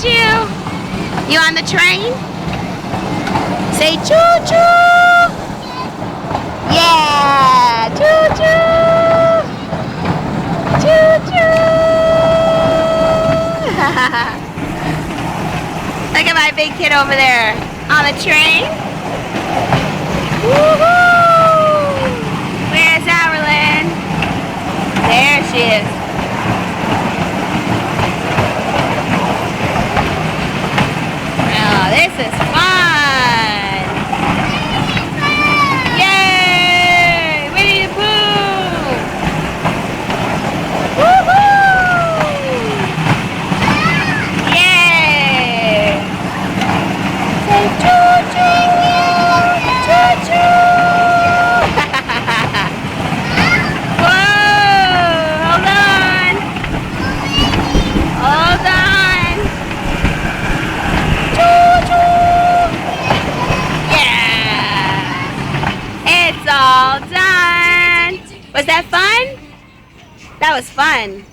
choo-choo. You on the train? Say choo-choo. Yeah, choo-choo. Choo-choo. Look at my big kid over there on the train. Woohoo! Where's Aaralynn? There she is. Oh, this is fun! Yay! Winnie the Pooh! Woohoo! Yay! Say choo-choo! Choo-choo! Whoa! Hold on! Hold on! It's all done. Was that fun? That was fun.